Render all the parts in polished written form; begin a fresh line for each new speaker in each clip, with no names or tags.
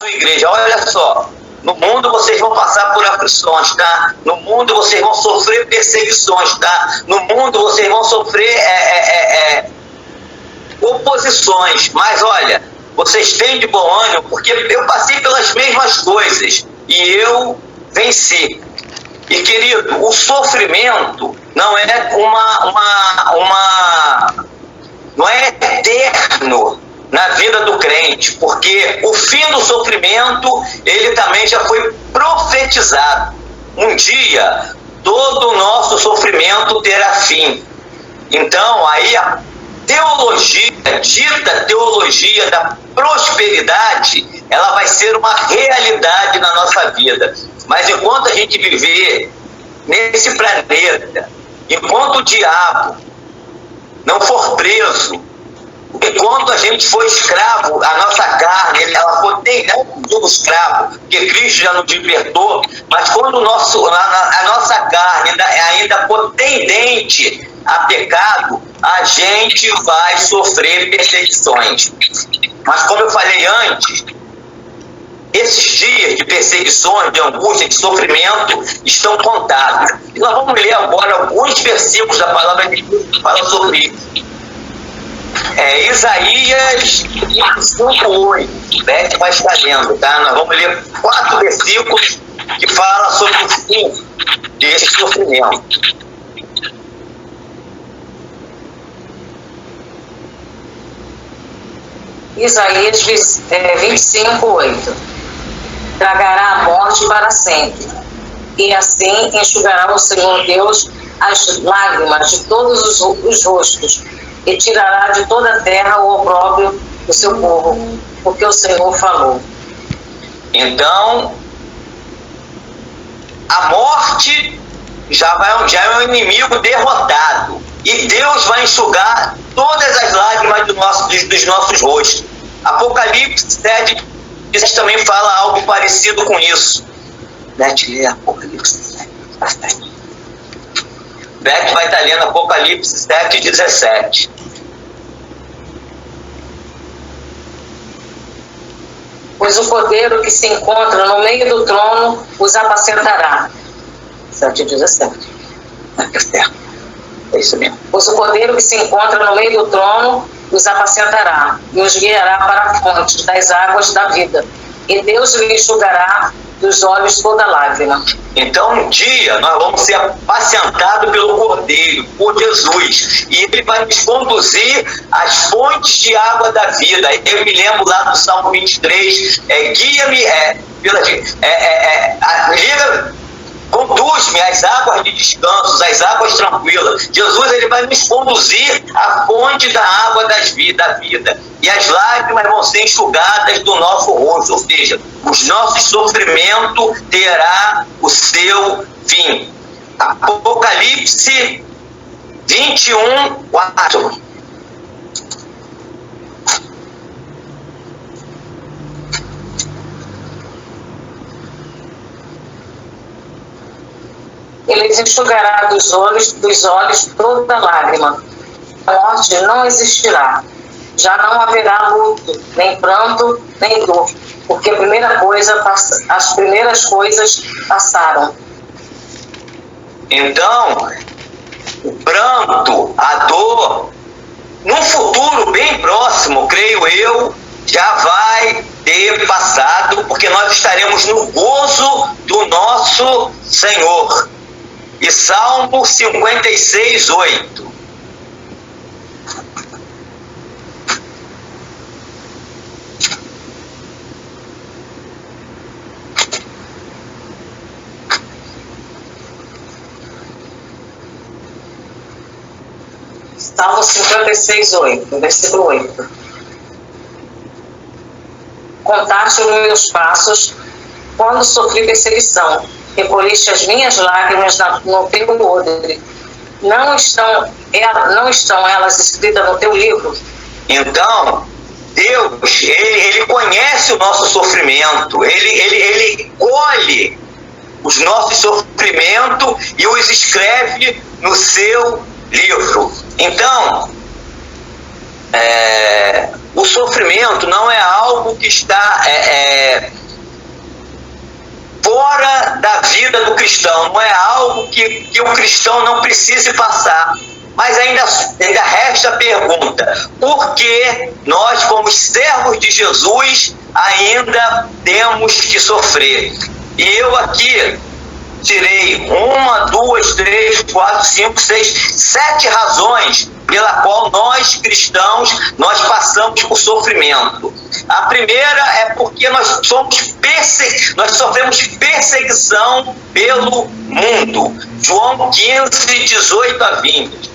sua igreja, olha só, no mundo vocês vão passar por aflições, tá? No mundo vocês vão sofrer perseguições, tá? No mundo vocês vão sofrer oposições, mas olha, vocês têm de bom ânimo, porque eu passei pelas mesmas coisas e eu venci. E querido, o sofrimento não é não é eterno na vida do crente, porque o fim do sofrimento, ele também já foi profetizado. Um dia, todo o nosso sofrimento terá fim. Então, aí a teologia, dita teologia da prosperidade, ela vai ser uma realidade na nossa vida. Mas enquanto a gente viver nesse planeta, enquanto o diabo não for preso, enquanto a gente for escravo, a nossa carne, ela for não escravo, porque Cristo já nos libertou, mas quando a nossa carne ainda for tendente a pecado, a gente vai sofrer perseguições. Mas como eu falei antes, esses dias de perseguições, de angústia, de sofrimento estão contados. E nós vamos ler agora alguns versículos da palavra de Deus que falam sobre isso. Isaías 5:8, né, que vai estar lendo, tá? Nós vamos ler 4 versículos que falam sobre o fim desse sofrimento.
Isaías 25:8. Tragará a morte para sempre, e assim enxugará o Senhor Deus as lágrimas de todos os rostos, e tirará de toda a terra o opróbrio do seu povo, porque o Senhor falou.
Então, a morte já é um inimigo derrotado, e Deus vai enxugar todas as lágrimas dos nossos rostos. Apocalipse 7 também fala algo parecido com isso. Beth, lê Apocalipse 7. Beth vai estar lendo Apocalipse 7:17.
Pois o cordeiro que se encontra no meio do trono os apacentará.
7:17. É isso mesmo.
Pois o cordeiro que se encontra no meio do trono os apacentará e os guiará para a fonte das águas da vida. E Deus lhe enxugará dos olhos toda lágrima.
Então um dia nós vamos ser apacentados pelo Cordeiro, por Jesus, e Ele vai nos conduzir às fontes de água da vida. Eu me lembro lá do Salmo 23, guia-me, conduz-me às águas de descanso, às águas tranquilas. Jesus, ele vai nos conduzir à fonte da água da vida, e as lágrimas vão ser enxugadas do nosso rosto, ou seja, os nossos sofrimentos terá o seu fim. Apocalipse 21:4.
Ele enxugará dos olhos toda lágrima. A morte não existirá. Já não haverá luto, nem pranto, nem dor, porque as primeiras coisas passaram.
Então, o pranto, a dor, num futuro bem próximo, creio eu, já vai ter passado, porque nós estaremos no gozo do nosso Senhor. E Salmo 56:8.
Salmo 56:8, versículo 8. Contaste os meus passos quando sofri perseguição. Recolheste as minhas lágrimas no teu odre. Não estão elas escritas no teu livro?
Então, Deus, ele conhece o nosso sofrimento, ele colhe os nossos sofrimentos e os escreve no seu livro. Então, o sofrimento não é algo que está da vida do cristão, não é algo que o cristão não precise passar. Mas ainda resta a pergunta: por que nós, como servos de Jesus, ainda temos que sofrer? E eu aqui tirei 1, 2, 3, 4, 5, 6, 7 razões pela qual nós cristãos nós passamos por sofrimento. A primeira é porque nós sofremos perseguição pelo mundo. João 15, 18 a 20.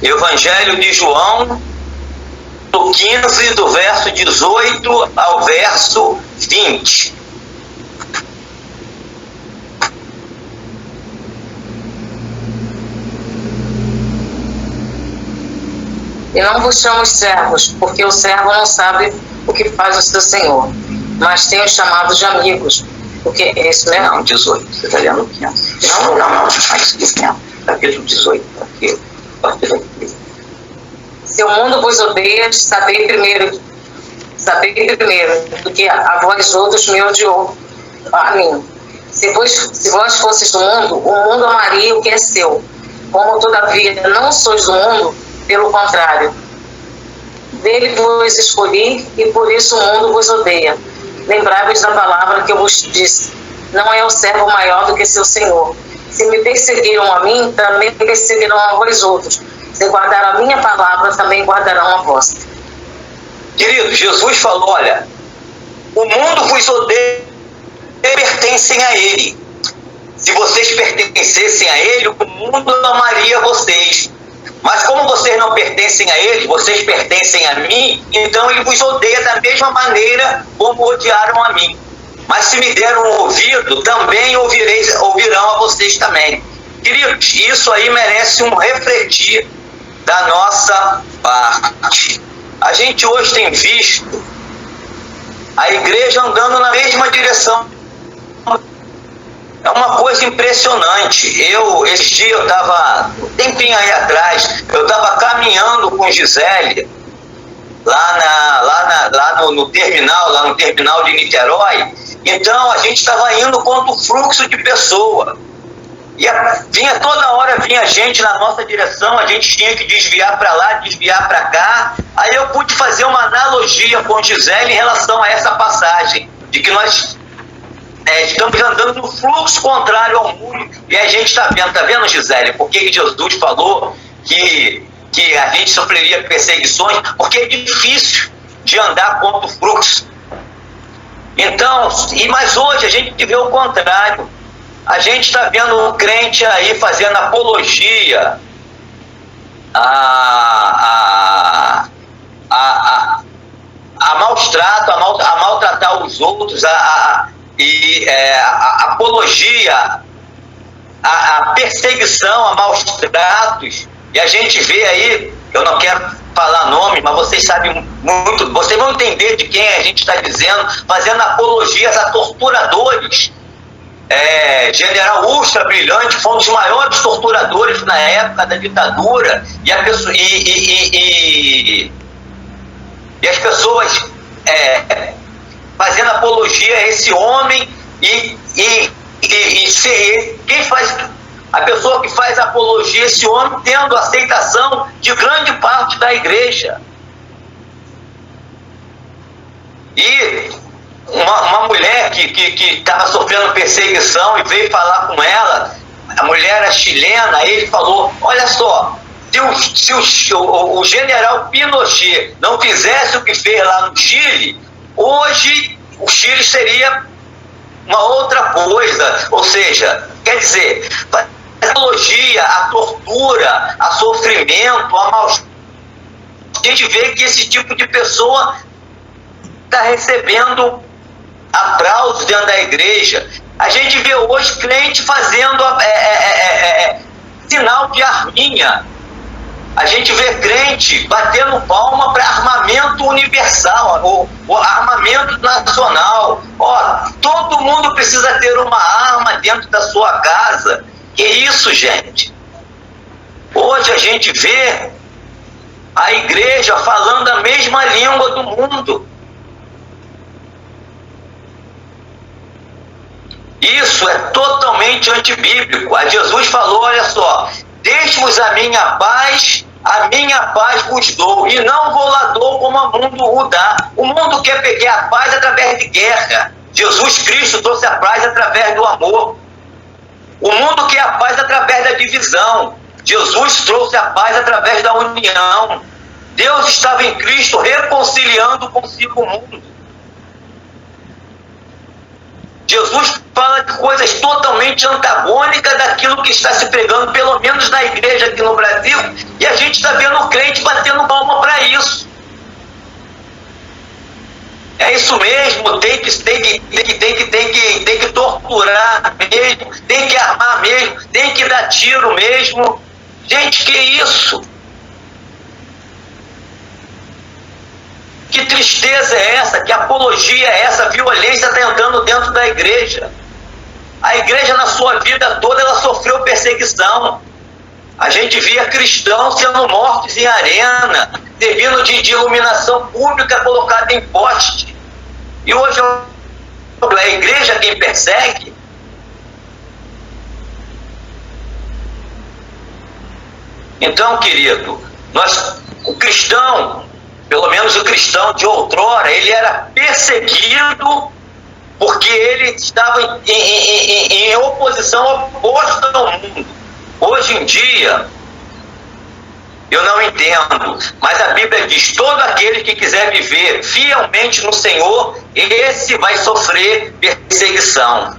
Evangelho de João, 15, do verso 18 ao verso 20.
E não vos chamo servos, porque o servo não sabe o que faz o seu senhor, mas tenho chamado de amigos, porque é isso mesmo?
Não, 18, você está lendo 15. Não, isso mesmo, capítulo 18, aqui.
Se o mundo vos odeia, sabei primeiro do que a vós outros me odiou a mim. Se vós fosseis do mundo, o mundo amaria o que é seu. Como todavia não sois do mundo, pelo contrário, dele vos escolhi e por isso o mundo vos odeia. Lembrai-vos da palavra que eu vos disse: não é o servo maior do que seu senhor. Se me perseguiram a mim, também perseguirão a vós outros. Se guardaram a minha palavra, também guardarão a vossa.
Querido, Jesus falou: olha, o mundo vos odeia, pertencem a ele. Se vocês pertencessem a ele, o mundo amaria vocês. Mas como vocês não pertencem a ele, vocês pertencem a mim, então ele vos odeia da mesma maneira como odiaram a mim. Mas se me deram um ouvido, também ouvirão a vocês também. Queridos, isso aí merece um refletir da nossa parte. A gente hoje tem visto a igreja andando na mesma direção. É uma coisa impressionante. Esse dia eu estava, um tempinho aí atrás, eu estava caminhando com Gisele lá no terminal de Niterói. Então a gente estava indo contra o fluxo de pessoa. E toda hora vinha gente na nossa direção, a gente tinha que desviar para lá, desviar para cá. Aí eu pude fazer uma analogia com Gisele em relação a essa passagem, de que nós estamos andando no fluxo contrário ao muro. E a gente está vendo, Gisele, porque Jesus falou que a gente sofreria perseguições, porque é difícil de andar contra o fluxo. Então, mas hoje a gente vê o contrário. A gente está vendo um crente aí fazendo apologia a maus tratos, a maltratar os outros, apologia a perseguição, a maus tratos. E a gente vê aí, eu não quero falar nome, mas vocês sabem muito, vocês vão entender de quem a gente está dizendo, fazendo apologias a torturadores. General Ustra Brilhante foi um dos maiores torturadores na época da ditadura, e as pessoas fazendo apologia a esse homem, a pessoa que faz apologia a esse homem tendo aceitação de grande parte da igreja. E uma mulher que estava sofrendo perseguição e veio falar com ela, a mulher era chilena, aí ele falou: olha só, se o general Pinochet não fizesse o que fez lá no Chile, hoje o Chile seria uma outra coisa. Ou seja, quer dizer, a apologia, a tortura, a sofrimento, a maus... A gente vê que esse tipo de pessoa está recebendo aplausos dentro da igreja. A gente vê hoje crente fazendo sinal de arminha. A gente vê crente batendo palma para armamento universal, o armamento nacional. Todo mundo precisa ter uma arma dentro da sua casa. Que isso, gente? Hoje a gente vê a igreja falando a mesma língua do mundo. Isso é totalmente antibíblico. A Jesus falou, olha só, deixe-vos a minha paz vos dou, e não vou lá dou como o mundo o dá. O mundo quer a paz através de guerra. Jesus Cristo trouxe a paz através do amor. O mundo quer a paz através da divisão. Jesus trouxe a paz através da união. Deus estava em Cristo reconciliando consigo o mundo. Jesus fala de coisas totalmente antagônicas daquilo que está se pregando, pelo menos na igreja aqui no Brasil, e a gente está vendo o crente batendo palma para isso. É isso mesmo, tem que torturar mesmo, tem que armar mesmo, tem que dar tiro mesmo. Gente, que isso? Que tristeza é essa? Que apologia é essa? Violência está entrando dentro da igreja. A igreja, na sua vida toda, ela sofreu perseguição. A gente via cristãos sendo mortos em arena, servindo de iluminação pública colocada em poste. E hoje é a igreja quem persegue. Então, querido, o cristão, pelo menos o cristão de outrora, ele era perseguido porque ele estava em oposição oposta ao mundo. Hoje em dia, eu não entendo, mas a Bíblia diz, todo aquele que quiser viver fielmente no Senhor, esse vai sofrer perseguição.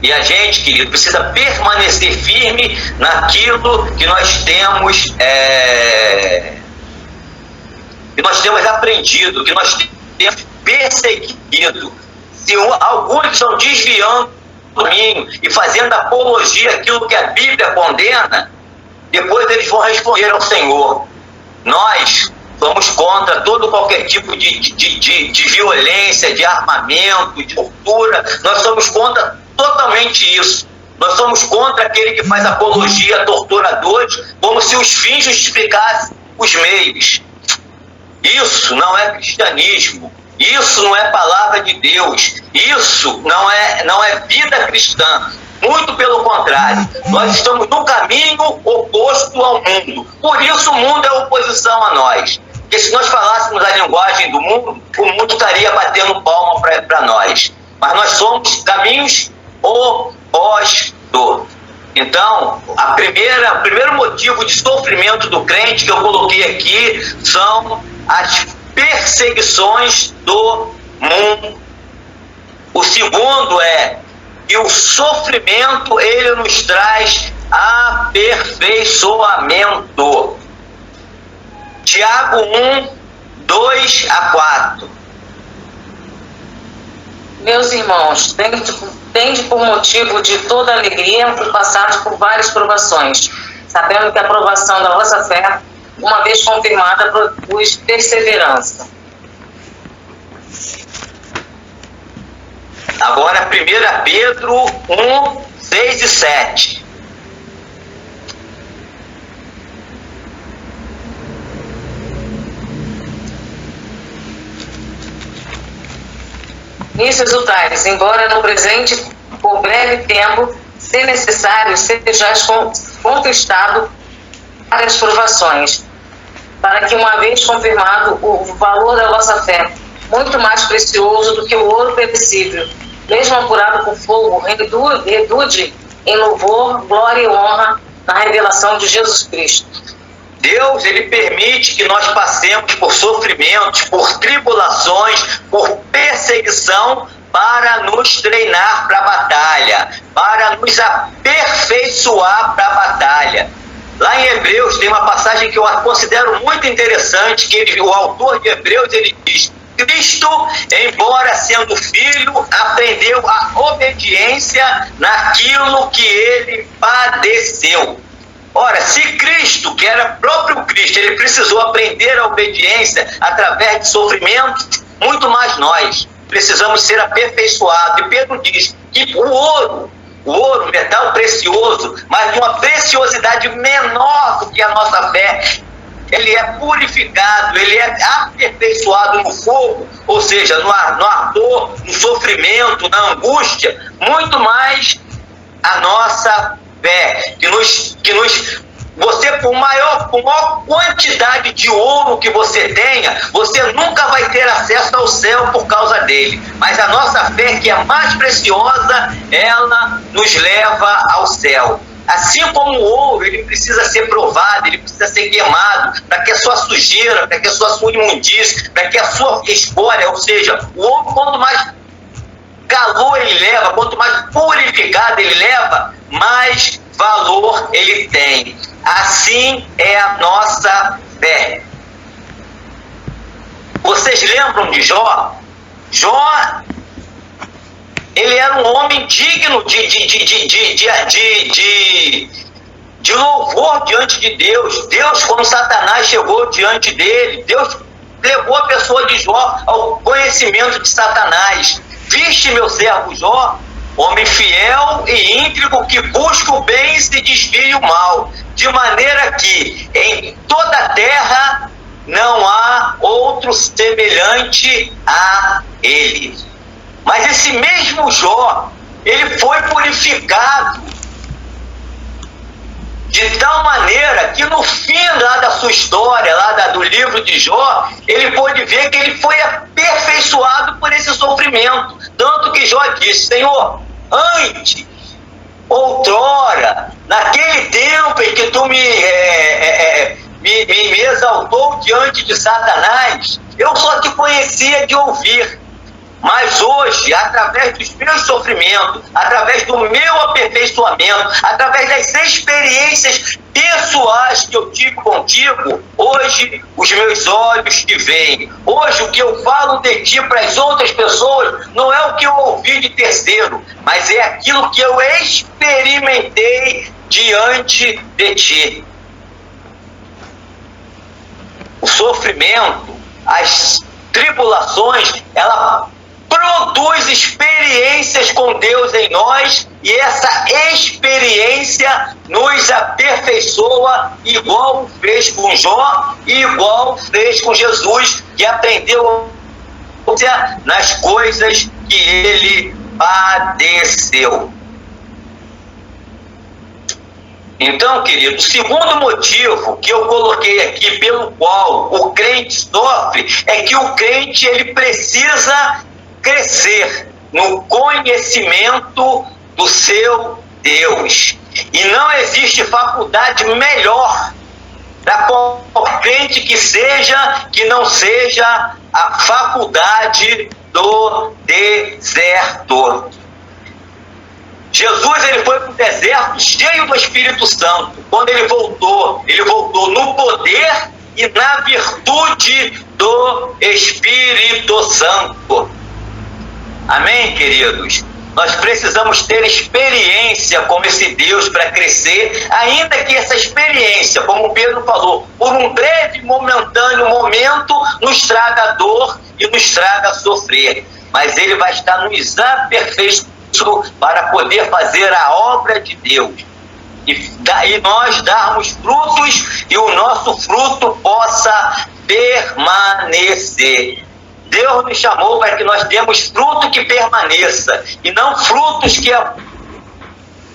E a gente, querido, precisa permanecer firme naquilo que nós temos aprendido, que nós temos perseguido. Se alguns estão desviando do caminho e fazendo apologia àquilo que a Bíblia condena, depois eles vão responder ao Senhor. Nós somos contra qualquer tipo de violência, de armamento, de tortura. Nós somos contra totalmente isso. Nós somos contra aquele que faz apologia a torturadores, como se os fins justificassem os meios. Isso não é cristianismo. Isso não é palavra de Deus. Isso não é vida cristã. Muito pelo contrário. Nós estamos no caminho oposto ao mundo. Por isso o mundo é oposição a nós. Porque se nós falássemos a linguagem do mundo, o mundo estaria batendo palma para nós. Mas nós somos caminhos opostos. Então, o primeiro motivo de sofrimento do crente que eu coloquei aqui são as perseguições do mundo. O segundo é que o sofrimento, ele nos traz aperfeiçoamento. Tiago 1, 2-4.
Meus irmãos, tende por motivo de toda alegria por passar por várias provações, sabendo que a provação da vossa fé, uma vez confirmada, produz perseverança.
Agora 1 Pedro 1, 6 e 7.
Nisso exultais, embora no presente, por breve tempo, se necessário, sejais conquistado várias provações, para que, uma vez confirmado o valor da vossa fé, muito mais precioso do que o ouro perecível, mesmo apurado por fogo, redude em louvor, glória e honra na revelação de Jesus Cristo.
Deus, ele permite que nós passemos por sofrimentos, por tribulações, por perseguição, para nos treinar para a batalha, para nos aperfeiçoar para a batalha. Lá em Hebreus tem uma passagem que eu considero muito interessante, que o autor de Hebreus, ele diz: Cristo, embora sendo filho, aprendeu a obediência naquilo que ele padeceu. Ora, se Cristo, que era próprio Cristo, ele precisou aprender a obediência através de sofrimentos, muito mais nós precisamos ser aperfeiçoados. E Pedro diz que o ouro, metal precioso, mas de uma preciosidade menor do que a nossa fé, ele é purificado, ele é aperfeiçoado no fogo, ou seja, no ardor, no sofrimento, na angústia, muito mais a nossa fé, você, por maior quantidade de ouro que você tenha, você nunca vai ter acesso ao céu por causa dele. Mas a nossa fé, que é mais preciosa, ela nos leva ao céu. Assim como o ouro, ele precisa ser provado, ele precisa ser queimado, para que a sua sujeira, para que a sua imundície, para que a sua escória, ou seja, o ouro, quanto mais calor ele leva, quanto mais purificado ele leva, mais valor ele tem. Assim é a nossa fé. Vocês lembram de Jó? Jó, ele era um homem digno de louvor diante de Deus. Deus, quando Satanás chegou diante dele, Deus levou a pessoa de Jó ao conhecimento de Satanás. Viste, meu servo Jó, homem fiel e íntegro, que busca o bem e se desvia o mal, de maneira que em toda a terra não há outro semelhante a ele. Mas esse mesmo Jó, ele foi purificado de tal maneira que no fim lá da sua história, do livro de Jó, ele pôde ver que ele foi aperfeiçoado por esse sofrimento. Tanto que Jó disse: Senhor, antes, outrora, naquele tempo em que tu me exaltou diante de Satanás, eu só te conhecia de ouvir. Mas hoje, através dos meus sofrimentos, através do meu aperfeiçoamento, através das experiências pessoais que eu tive contigo, hoje os meus olhos te veem. Hoje o que eu falo de ti para as outras pessoas não é o que eu ouvi de terceiro, mas é aquilo que eu experimentei diante de ti. O sofrimento, as tribulações, ela produz experiências com Deus em nós, e essa experiência nos aperfeiçoa, igual fez com Jó e igual fez com Jesus, que aprendeu nas coisas que ele padeceu. Então, querido, o segundo motivo que eu coloquei aqui pelo qual o crente sofre é que o crente, ele precisa crescer no conhecimento do seu Deus. E não existe faculdade melhor para qualquer crente que não seja a faculdade do deserto. Jesus, ele foi para o deserto cheio do Espírito Santo. Quando ele voltou no poder e na virtude do Espírito Santo. Amém, queridos? Nós precisamos ter experiência com esse Deus para crescer, ainda que essa experiência, como Pedro falou, por um breve, momentâneo momento, nos traga dor e nos traga sofrer. Mas ele vai estar nos aperfeiçoando para poder fazer a obra de Deus. E nós darmos frutos e o nosso fruto possa permanecer. Deus nos chamou para que nós demos fruto que permaneça, e não frutos que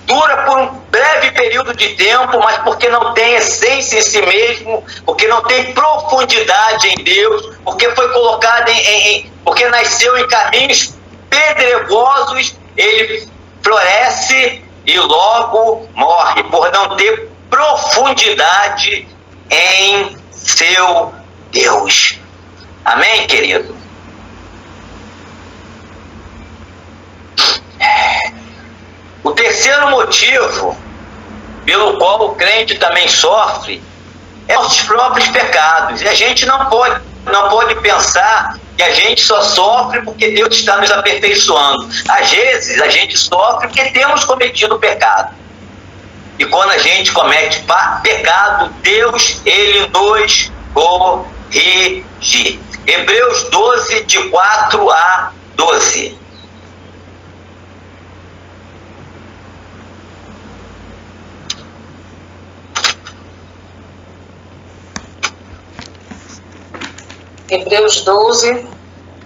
dura por um breve período de tempo, mas porque não tem essência em si mesmo, porque não tem profundidade em Deus, porque foi colocado porque nasceu em caminhos pedregosos, ele floresce e logo morre, por não ter profundidade em seu Deus. Amém, querido? O terceiro motivo pelo qual o crente também sofre é os próprios pecados. E a gente não pode pensar que a gente só sofre porque Deus está nos aperfeiçoando. Às vezes a gente sofre porque temos cometido pecado. E quando a gente comete pecado, Deus, ele nos corrige. Hebreus 12, de 4 a 12.
Hebreus 12,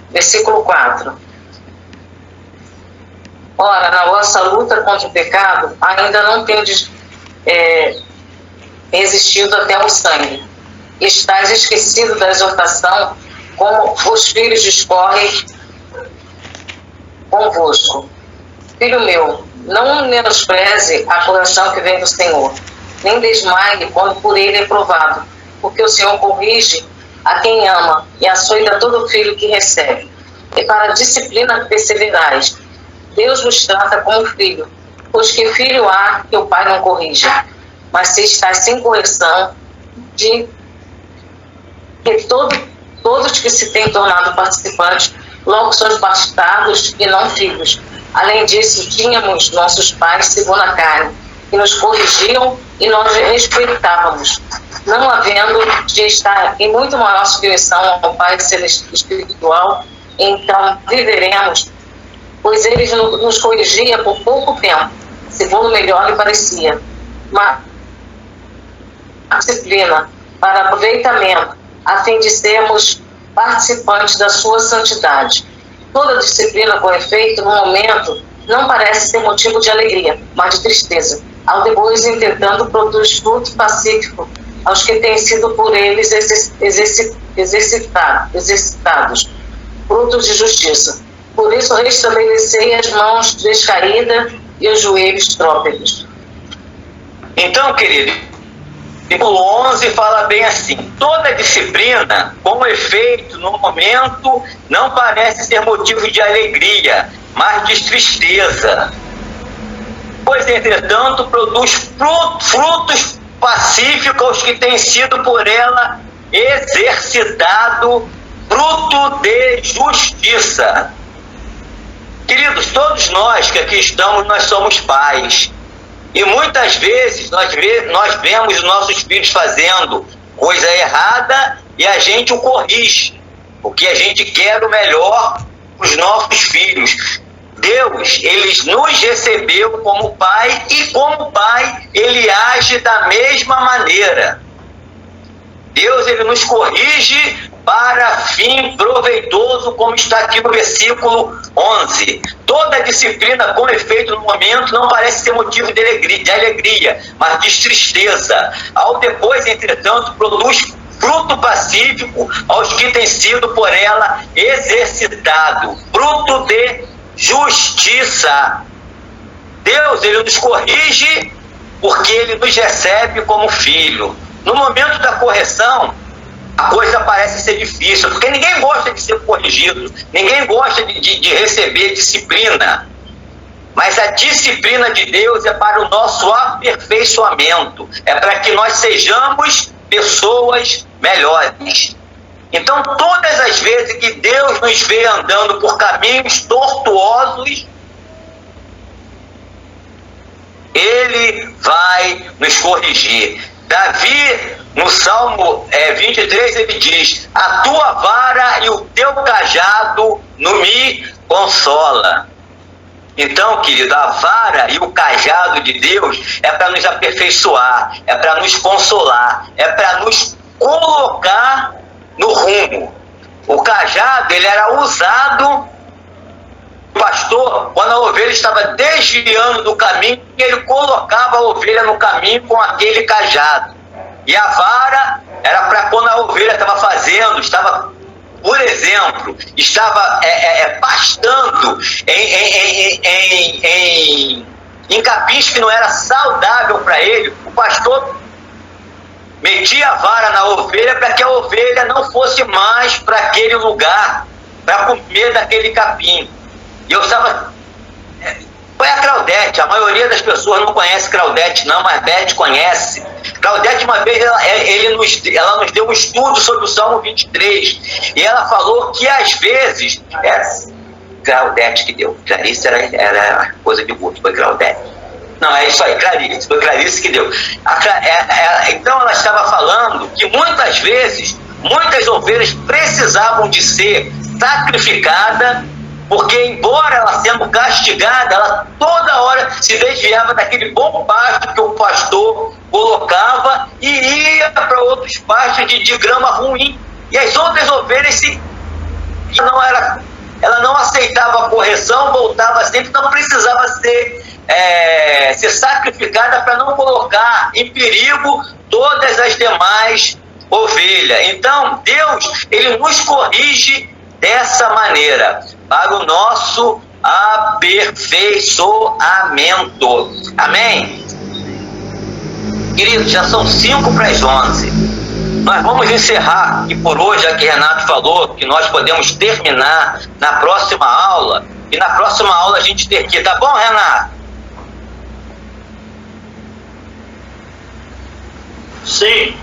Versículo 4. Ora, na vossa luta contra o pecado, ainda não tendes resistido até o sangue. Estais esquecido da exortação, como os filhos discorrem convosco. Filho meu, não menospreze a correção que vem do Senhor, nem desmaie quando por ele é provado, porque o Senhor corrige a quem ama e açoita todo filho que recebe. E para a disciplina perseverais. Deus vos trata como filho, pois que filho há que o pai não corrija? Mas se estáis sem correção, de que todos que se têm tornado participantes, logo sois bastardos e não filhos. Além disso, tínhamos nossos pais segundo a carne, que nos corrigiam e nós respeitávamos, não havendo de estar em muito maior submissão ao Pai espiritual, então viveremos, pois ele nos corrigia por pouco tempo, segundo melhor lhe parecia, mas disciplina para aproveitamento, a fim de sermos participantes da sua santidade. Toda disciplina com efeito no momento não parece ser motivo de alegria, mas de tristeza. Ao depois, intentando produzir fruto pacífico aos que têm sido por eles exercitados, frutos de justiça. Por isso, restabelecei as mãos descaídas e os joelhos trópicos.
Então, querido, versículo 11 fala bem assim: toda disciplina, com efeito no momento, não parece ser motivo de alegria, mas de tristeza. Pois, entretanto, produz frutos pacíficos aos que têm sido por ela exercitado, fruto de justiça. Queridos, todos nós que aqui estamos, nós somos pais. E muitas vezes nós vemos os nossos filhos fazendo coisa errada e a gente o corrige, porque a gente quer o melhor para os nossos filhos. Deus, ele nos recebeu como pai e como pai ele age da mesma maneira. Deus, ele nos corrige para fim proveitoso, como está aqui no versículo 11. Toda disciplina com efeito no momento não parece ser motivo de alegria, mas de tristeza. Ao depois, entretanto, produz fruto pacífico aos que têm sido por ela exercitado, fruto de justiça. Deus, ele nos corrige porque ele nos recebe como filho. No momento da correção, a coisa parece ser difícil, porque ninguém gosta de ser corrigido, ninguém gosta de receber disciplina. Mas a disciplina de Deus é para o nosso aperfeiçoamento, é para que nós sejamos pessoas melhores. Então, todas as vezes que Deus nos vê andando por caminhos tortuosos, Ele vai nos corrigir. Davi, no Salmo 23, ele diz: a tua vara e o teu cajado me consola. Então, querido, a vara e o cajado de Deus é para nos aperfeiçoar, é para nos consolar, é para nos colocar no rumo. O cajado, ele era usado, o pastor, quando a ovelha estava desviando do caminho, ele colocava a ovelha no caminho com aquele cajado. E a vara era para quando a ovelha estava, por exemplo, estava pastando em capins que não era saudável para ele. O pastor metia a vara na ovelha para que a ovelha não fosse mais para aquele lugar, para comer daquele capim. E eu estava... Foi a Claudete, a maioria das pessoas não conhece Claudete não, mas Beth conhece. Claudete, uma vez, ela nos deu um estudo sobre o Salmo 23, e ela falou que às vezes... Claudete que deu, Clarice era coisa de burro, foi Claudete. Não, é isso aí, Clarice, foi Clarice que deu. Então ela estava falando que muitas vezes, muitas ovelhas precisavam de ser sacrificadas, porque embora ela sendo castigada, ela toda hora se desviava daquele bom pasto que o pastor colocava e ia para outros pastos de grama ruim. E as outras ovelhas não era aceitava a correção, voltava sempre, não precisava ser sacrificada para não colocar em perigo todas as demais ovelhas. Então, Deus, Ele nos corrige dessa maneira, para o nosso aperfeiçoamento. Amém? Queridos, já são 5:11. Nós vamos encerrar, e por hoje, já que Renato falou que nós podemos terminar na próxima aula, e na próxima aula a gente ter que, tá bom, Renato?
Sim.